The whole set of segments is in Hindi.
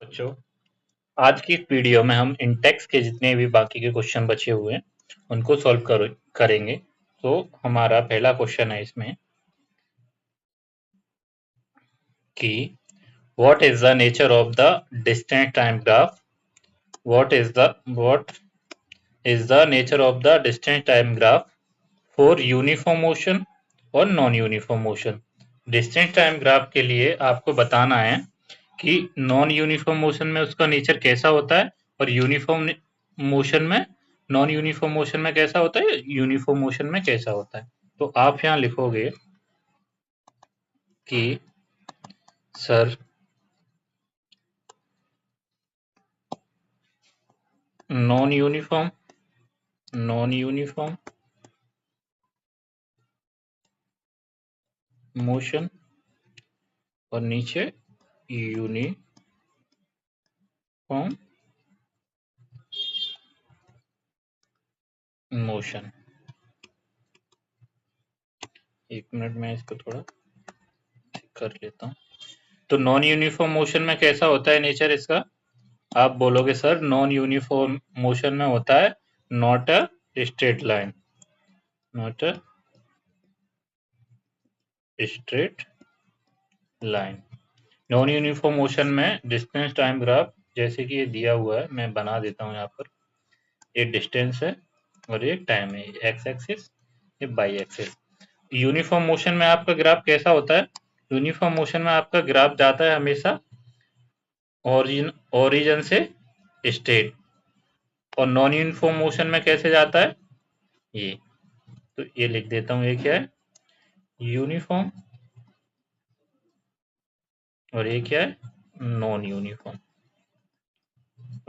बच्चों, आज की इस वीडियो में हम इंटेक्स के जितने भी बाकी के क्वेश्चन बचे हुए हैं उनको सॉल्व करेंगे। तो हमारा पहला क्वेश्चन है इसमें कि what is the nature of the distance time graph. What is the nature of the distance time graph for uniform motion और non uniform motion. Distance time graph के लिए आपको बताना है कि नॉन यूनिफॉर्म मोशन में उसका नेचर कैसा होता है और यूनिफॉर्म मोशन में नॉन यूनिफॉर्म मोशन में कैसा होता है, यूनिफॉर्म मोशन में कैसा होता है। तो आप यहाँ लिखोगे कि सर नॉन यूनिफॉर्म मोशन और नीचे यूनिफॉर्म मोशन। एक मिनट में इसको थोड़ा ठीक कर लेता हूँ। तो नॉन यूनिफॉर्म मोशन में कैसा होता है नेचर इसका, आप बोलोगे सर नॉन यूनिफॉर्म मोशन में होता है not a straight line, not a straight line. Non uniform motion में डिस्टेंस टाइम ग्राफ जैसे कि ये दिया हुआ है, मैं बना देता हूँ यहाँ पर। ये डिस्टेंस है और ये टाइम है, एक्स एक्सिस, ये बाई एक्सिस। यूनिफॉर्म मोशन में आपका ग्राफ कैसा होता है, यूनिफॉर्म मोशन में आपका ग्राफ जाता है हमेशा ओरिजिन से स्ट्रेट, और नॉन यूनिफॉर्म मोशन में कैसे जाता है ये। तो ये लिख देता हूँ, ये क्या है, यूनिफॉर्म, और ये क्या है, नॉन यूनिफॉर्म।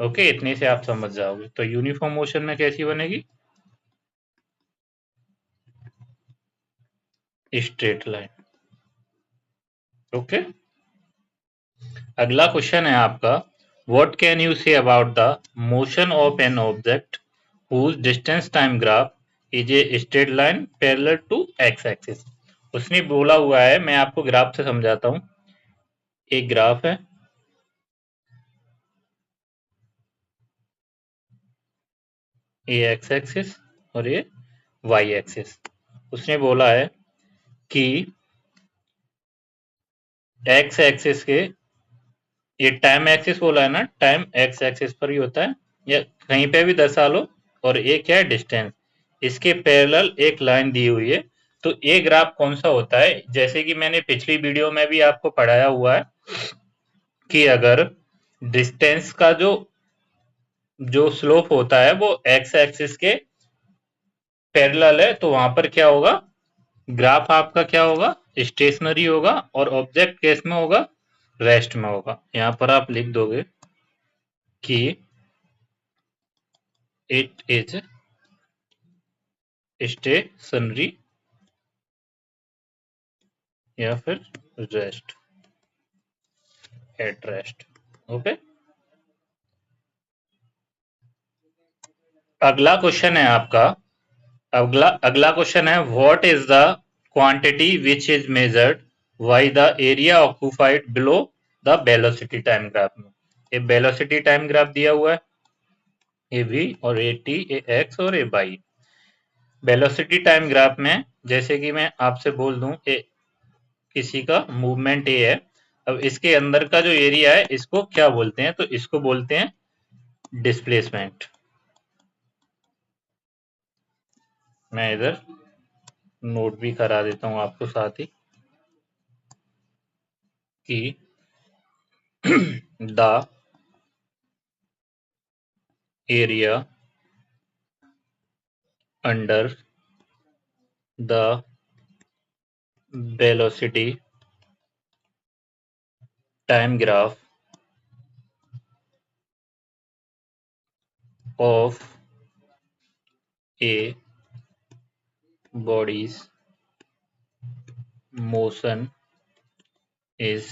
ओके, इतने से आप समझ जाओगे। तो यूनिफॉर्म मोशन में कैसी बनेगी, स्ट्रेट लाइन। ओके, अगला क्वेश्चन है आपका, what can you say about the motion of an object whose distance time graph is a straight line parallel to x axis। उसने बोला हुआ है, मैं आपको ग्राफ से समझाता हूँ। एक ग्राफ है, ये एक्स एक्सिस और ये वाई एक्सिस। उसने बोला है कि एक्स एक्सिस के, ये टाइम एक्सिस बोला है ना, टाइम एक्स एक्सिस पर ही होता है या कहीं पे भी दर्शा लो, और ये क्या है, डिस्टेंस। इसके पैरेलल एक लाइन दी हुई है। तो ये ग्राफ कौन सा होता है, जैसे कि मैंने पिछली वीडियो में भी आपको पढ़ाया हुआ है कि अगर डिस्टेंस का जो जो स्लोप होता है वो एक्स एक्सिस के पैरेलल है, तो वहां पर क्या होगा, ग्राफ आपका क्या होगा, स्टेशनरी होगा, और ऑब्जेक्ट केस में होगा, रेस्ट में होगा। यहाँ पर आप लिख दोगे कि इट इज स्टेशनरी या फिर रेस्ट, एट रेस्ट। ओके, अगला क्वेश्चन है आपका, अगला अगला क्वेश्चन है, what is the quantity which is measured by the area occupied below the velocity time graph में। ये वेलोसिटी टाइम ग्राफ दिया हुआ है, ए वी और ए टी, ए एक्स और ए वाई। वेलोसिटी टाइम ग्राफ में जैसे कि मैं आपसे बोल दूं, ए किसी का मूवमेंट ए है, अब इसके अंदर का जो एरिया है इसको क्या बोलते हैं, तो इसको बोलते हैं डिस्प्लेसमेंट। मैं इधर नोट भी करा देता हूं आपको साथ ही कि the area under the velocity time graph of A bodies motion is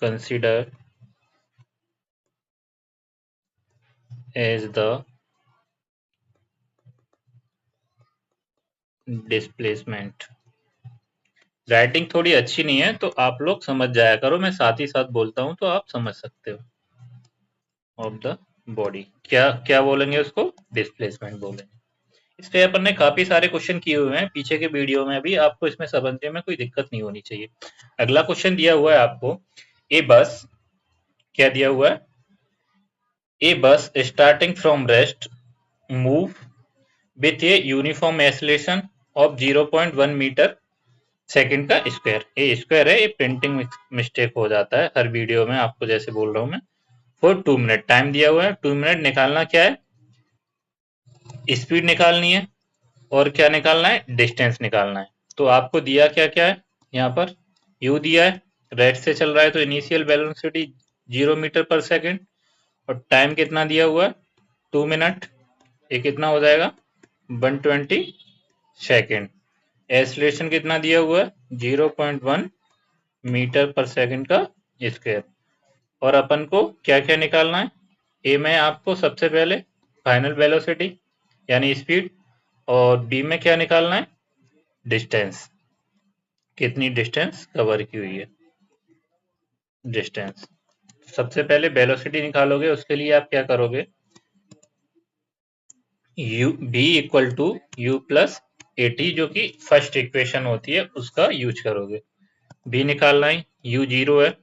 considered as the displacement। Writing थोड़ी अच्छी नहीं है तो आप लोग समझ जाया करो, मैं साथ ही साथ बोलता हूँ तो आप समझ सकते हो। ऑफ द बॉडी क्या क्या बोलेंगे उसको? डिस्प्लेसमेंट बोलेंगे। इस पे अपन ने काफी सारे क्वेश्चन किए हुए हैं पीछे के वीडियो में भी, आपको इसमें समझने में कोई दिक्कत नहीं होनी चाहिए। अगला क्वेश्चन दिया हुआ है आपको, ए बस, क्या दिया हुआ है? A bus starting from rest move with a uniform acceleration of 0.1 metre second का स्क्वायर। ये स्क्वायर है, ये प्रिंटिंग मिस्टेक हो जाता है हर वीडियो में, आपको जैसे बोल रहा हूं मैं। फॉर 2 मिनट टाइम दिया हुआ है, 2 मिनट निकालना क्या है? स्पीड निकालनी है और क्या निकालना है? डिस्टेंस निकालना है। तो आपको दिया क्या क्या है यहाँ पर? यू दिया है, रेस्ट से चल रहा है तो इनिशियल वेलोसिटी 0 मीटर पर सेकेंड, और टाइम कितना दिया हुआ है? 2 मिनट। ये कितना हो जाएगा? 120 सेकेंड। एक्सेलरेशन कितना दिया हुआ है? 0.1 मीटर पर सेकंड का स्क्वायर। और अपन को क्या क्या निकालना है? ए में आपको सबसे पहले फाइनल वेलोसिटी यानी स्पीड, और बी में क्या निकालना है? डिस्टेंस, कितनी डिस्टेंस कवर की हुई है, डिस्टेंस। सबसे पहले वेलोसिटी निकालोगे, उसके लिए आप क्या करोगे? U v equal to u plus a t, जो कि फर्स्ट इक्वेशन होती है, उसका यूज करोगे। बी निकालना है, यू 0 है,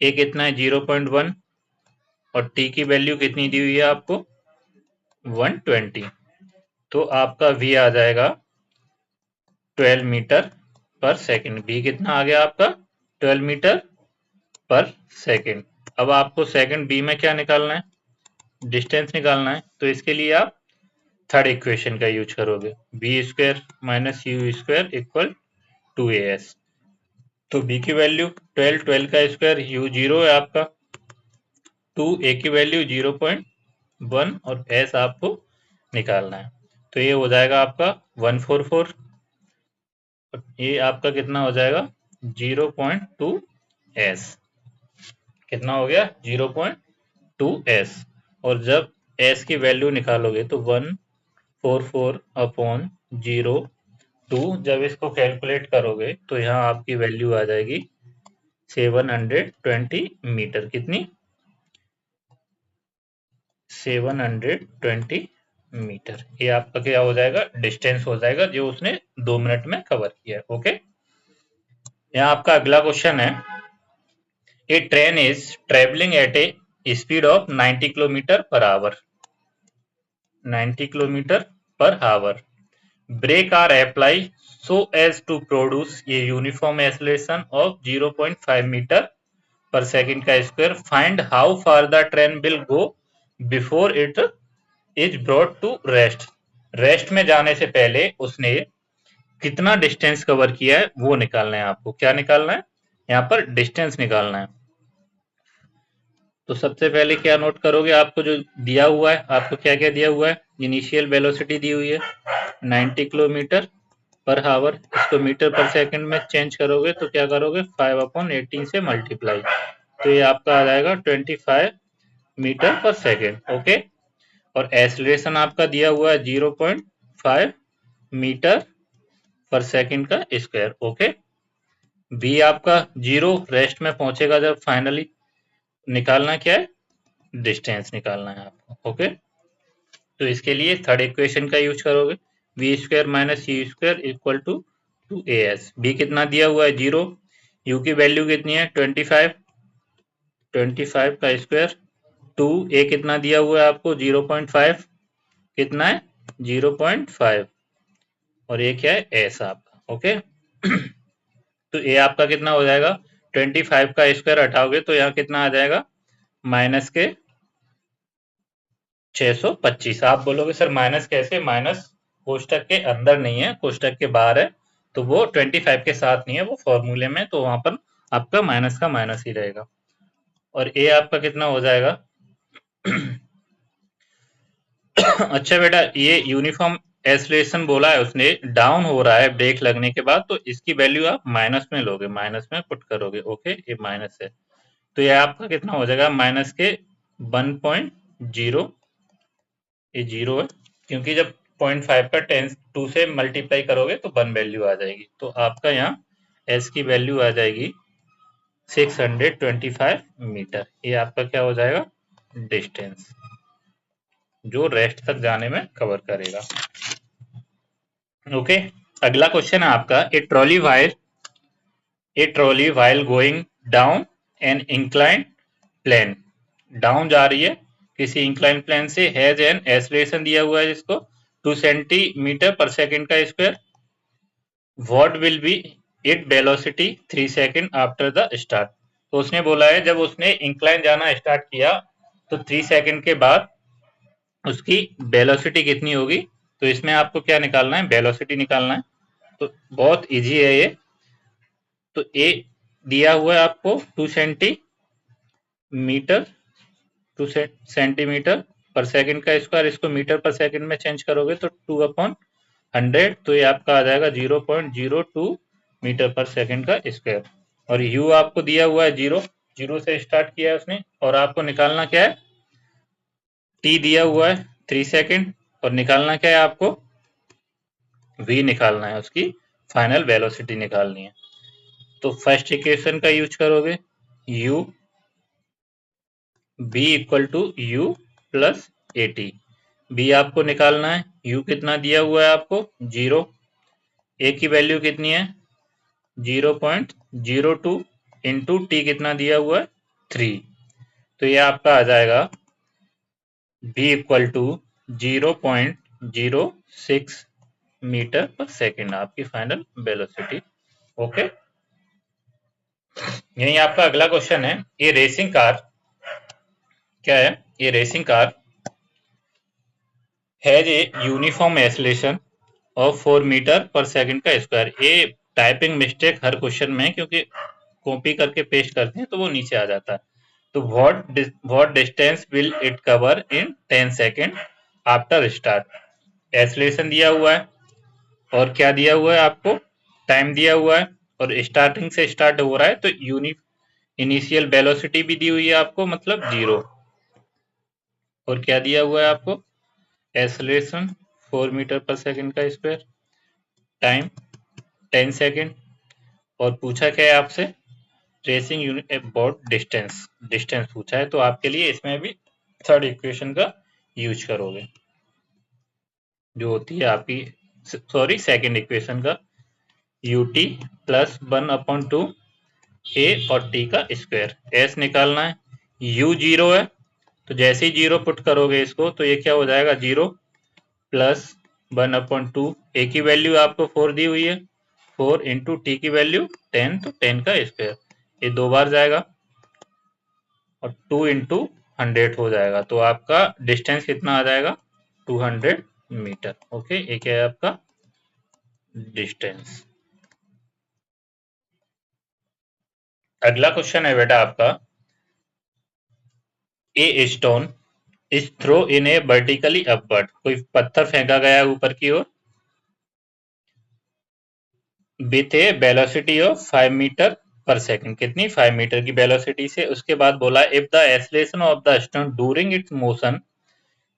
ए कितना है? 0.1, और टी की वैल्यू कितनी दी हुई है आपको? 120। तो आपका वी आ जाएगा 12 मीटर पर सेकंड। बी कितना आ गया आपका? 12 मीटर पर सेकंड। अब आपको सेकंड बी में क्या निकालना है? डिस्टेंस निकालना है। तो इसके लिए आप थर्ड इक्वेशन का यूज करोगे, v square minus u square equal 2as। तो बी की वैल्यू 12, 12 का स्क्वायर, यू 0 है आपका, 2 ए की वैल्यू 0.1, और एस आपको निकालना है। तो ये हो जाएगा आपका 144, ये आपका कितना हो जाएगा? 0.2s। कितना हो गया? 0.2s। और जब s की वैल्यू निकालोगे तो 144 अपॉन 0.2, जब इसको कैलकुलेट करोगे तो यहाँ आपकी वैल्यू आ जाएगी 720 मीटर। कितनी? 720 मीटर। ये आपका क्या हो जाएगा? डिस्टेंस हो जाएगा जो उसने 2 मिनट में कवर किया है। ओके, यहाँ आपका अगला क्वेश्चन है, a train is travelling at a speed of 90 kilometre per hour, 90 kilometre per hour. Brake are applied so as to produce a uniform acceleration of 0.5 metre पर सेकंड का square. Find how far the train will go before it is brought to rest. Rest में जाने से पहले उसने कितना डिस्टेंस कवर किया है वो निकालना है आपको। क्या निकालना है? यहाँ पर डिस्टेंस निकालना है। तो सबसे पहले क्या नोट करोगे? आपको जो दिया हुआ है, आपको क्या क्या दिया हुआ है? इनिशियल वेलोसिटी दी हुई है 90 किलोमीटर पर आवर, इसको मीटर पर सेकंड में चेंज करोगे तो क्या करोगे? 5/18 से मल्टीप्लाई, तो ये आपका आ जाएगा 25 मीटर पर सेकंड। ओके, और एक्सेलरेशन आपका दिया हुआ है 0.5 मीटर पर सेकंड का स्क्वायर। ओके, बी आपका 0 रेस्ट में पहुंचेगा जब फाइनली। निकालना क्या है? डिस्टेंस निकालना है आपको। ओके, तो इसके लिए थर्ड इक्वेशन का यूज करोगे, v square minus u square equal to 2as। V कितना दिया हुआ है? 0। यू की वैल्यू कितनी है? 25, 25 का स्क्वायर, 2 ए कितना दिया हुआ है आपको? 0.5, कितना है? 0.5, और ये क्या है? एस आपका। ओके, तो ये आपका कितना हो जाएगा? 25 का स्क्वायर हटाओगे तो यहाँ कितना आ जाएगा? माइनस के 625। आप बोलोगे सर माइनस कैसे? माइनस कोष्टक के अंदर नहीं है, कोष्टक के बाहर है, तो वो 25 के साथ नहीं है, वो फॉर्मूले में, तो वहां पर आपका माइनस का माइनस ही रहेगा। और ए आपका कितना हो जाएगा? अच्छा बेटा, ये यूनिफॉर्म एक्सेलरेशन बोला है उसने, डाउन हो रहा है ब्रेक लगने के बाद, तो इसकी वैल्यू आप माइनस में लोगे, माइनस में पुट करोगे। ओके, ये माइनस है, तो ये आपका कितना हो जाएगा? माइनस के 1.0, ये 0 है, क्योंकि जब 0.5 का 10 2 से मल्टीप्लाई करोगे तो 1 वैल्यू आ जाएगी। तो आपका यहाँ एस की वैल्यू आ जाएगी 625 मीटर। ये आपका क्या हो जाएगा, डिस्टेंस, जो रेस्ट तक जाने में कवर करेगा। ओके, अगला क्वेश्चन है आपका, a trolley while going down an incline plane, down जा रही है किसी इंक्लाइन प्लेन से, हैज एन एक्सेलरेशन दिया हुआ है जिसको 2 सेंटीमीटर पर सेकंड का square, what will be it velocity 3 second after the start. तो उसने बोला है जब उसने इंक्लाइन जाना स्टार्ट किया तो 3 सेकंड के बाद उसकी वेलोसिटी कितनी होगी। तो इसमें आपको क्या निकालना है, वेलोसिटी निकालना है। तो बहुत इजी है ये। तो ए दिया हुआ है आपको 2 सेंटीमीटर पर सेकंड का स्क्वायर, इसको मीटर पर सेकंड में चेंज करोगे तो 2/100, तो ये आपका आ जाएगा 0.02 मीटर पर सेकंड का स्क्वायर। और यू आपको दिया हुआ है 0 से स्टार्ट किया है उसने, और आपको निकालना क्या है, टी दिया हुआ है 3 सेकंड, और निकालना क्या है आपको, वी निकालना है, उसकी फाइनल वेलोसिटी निकालनी है। तो फर्स्ट इक्वेशन का यूज करोगे, u b equal to u plus a t, v आपको निकालना है, u कितना दिया हुआ है आपको 0, a की वैल्यू कितनी है 0.02 इंटू टी कितना दिया हुआ है 3, तो ये आपका आ जाएगा b इक्वल टू 0.06 मीटर पर सेकेंड, आपकी फाइनल वेलोसिटी। ओके, यही आपका अगला क्वेश्चन है, ये रेसिंग कार क्या है, ये racing car has a uniform acceleration of 4 metre पर सेकंड का स्क्वायर। ये टाइपिंग मिस्टेक हर क्वेश्चन में, क्योंकि कॉपी करके पेस्ट करते हैं तो वो नीचे आ जाता है। तो what distance will it cover in 10 second after start, acceleration दिया हुआ है और क्या दिया हुआ है आपको, टाइम दिया हुआ है, और स्टार्टिंग से स्टार्ट हो रहा है, तो इनिशियल वेलोसिटी भी दी हुई है आपको, मतलब 0, और क्या दिया हुआ है आपको, एक्सेलरेशन 4 मीटर पर सेकंड का स्क्वायर, टाइम 10 सेकंड, और पूछा क्या है आपसे, ट्रेसिंग यूनिट अबाउट डिस्टेंस पूछा है। तो आपके लिए इसमें भी थर्ड इक्वेशन का यूज करोगे, जो होती है आपकी, सॉरी सेकंड इक्वेशन का, ut प्लस 1/2 ए और टी का स्क्वायर, एस निकालना है, u 0 है तो जैसे ही 0 पुट करोगे इसको तो ये क्या हो जाएगा 0 प्लस 1/2, ए की वैल्यू आपको 4 दी हुई है, 4 इंटू टी की वैल्यू 10, तो 10 का स्क्वायर, ये 2 बार जाएगा और 2 इंटू 100 हो जाएगा, तो आपका डिस्टेंस कितना आ जाएगा 200 मीटर। ओके, ये क्या है आपका डिस्टेंस। अगला क्वेश्चन है बेटा आपका, a stone is throw in a vertically upward, कोई पत्थर फेंका गया ऊपर की ओर with a velocity of 5 metre पर सेकंड, कितनी 5 मीटर की वेलोसिटी से। उसके बाद बोला if the acceleration of the stone during its motion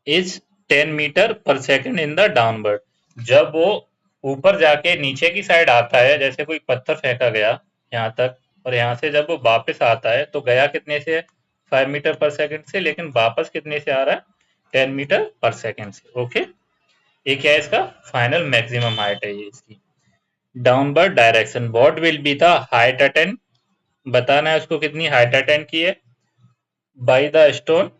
is 10 metre पर सेकंड इन द डाउनवर्ड, जब वो ऊपर जाके नीचे की साइड आता है, जैसे कोई पत्थर फेंका गया यहाँ तक, और यहाँ से जब वो वापस आता है तो गया कितने से 5 मीटर पर सेकंड से, लेकिन वापस कितने से आ रहा है 10 मीटर पर सेकंड से। ओके, ये क्या है इसका फाइनल मैक्सिमम हाइट है ये इसकी। Downward direction, what will be the height attain, बताना है उसको कितनी हाइट अटेन की है by the stone,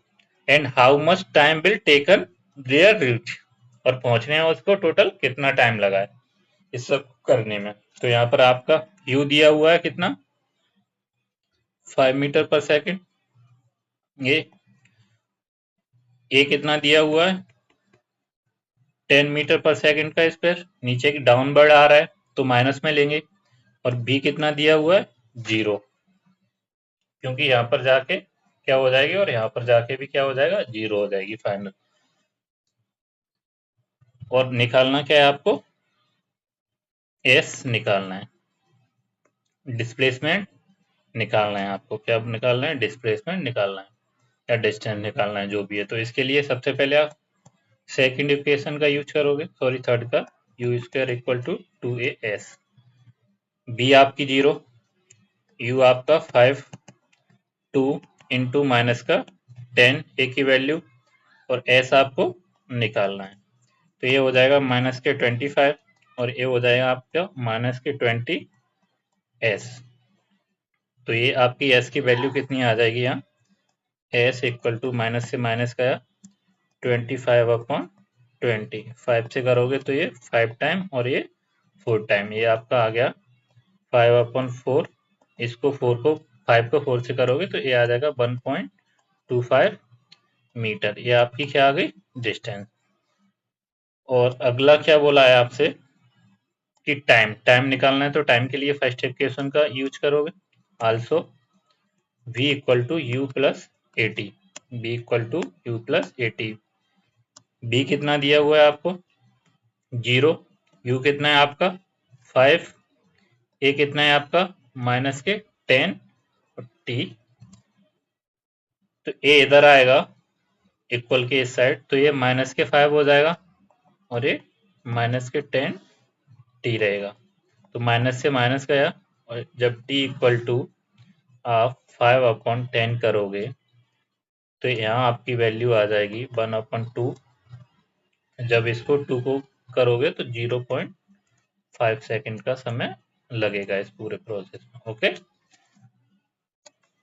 and how much time will taken there reach, और पहुंचने में उसको टोटल कितना टाइम लगा है इस सब करने में। तो यहाँ पर आपका u दिया हुआ है कितना 5 मीटर पर सेकंड, ये कितना दिया हुआ है 10 मीटर पर सेकंड का स्क्वायर, नीचे की डाउनवर्ड आ रहा है तो माइनस में लेंगे, और b कितना दिया हुआ है 0, क्योंकि यहाँ पर जाके क्या हो जाएगी और यहाँ पर जाके भी क्या हो जाएगा 0 हो जाएगी फाइनल। और निकालना क्या है आपको, s निकालना है, डिस्प्लेसमेंट निकालना है आपको, क्या निकालना है डिस्प्लेसमेंट निकालना है या डिस्टेंस निकालना है, जो भी है। तो इसके लिए सबसे पहले आप सेकंड इक्वेशन का यूज करोगे, सॉरी थर्ड का, u² equal to 2as, B आपकी 0, यू आपका 5, 2 इंटू माइनस का 10 ए की वैल्यू, और एस आपको निकालना है। तो ये हो जाएगा माइनस के 25 और ये हो जाएगा आपका माइनस के 20 एस। तो ये आपकी एस की वैल्यू कितनी आ जाएगी यहाँ, एस इक्वल टू माइनस से माइनस का 25/20, 5 से करोगे तो ये 5 टाइम और ये 4 टाइम, ये आपका आ गया 5/4। इसको 5 को 4 से करोगे तो ये आ जाएगा 1.25 मीटर। ये आपकी क्या आ गई, डिस्टेंस। और अगला क्या बोला है आपसे कि टाइम निकालना है, तो टाइम के लिए फर्स्ट इक्वेशन का यूज करोगे, also v equal to u plus a t, v equal to u plus a t. V कितना दिया हुआ है आपको 0, यू कितना है आपका 5, ए कितना है आपका माइनस के 10 और टी, तो ए इधर आएगा इक्वल के इस साइड, तो ये माइनस के 5 हो जाएगा और ये माइनस के 10 टी रहेगा। तो माइनस से माइनस गया, और जब टी इक्वल टू आप 5/10 करोगे तो यहाँ आपकी वैल्यू आ जाएगी 1/2। जब इसको 2 को करोगे तो 0.5 सेकंड का समय लगेगा इस पूरे प्रोसेस में। ओके।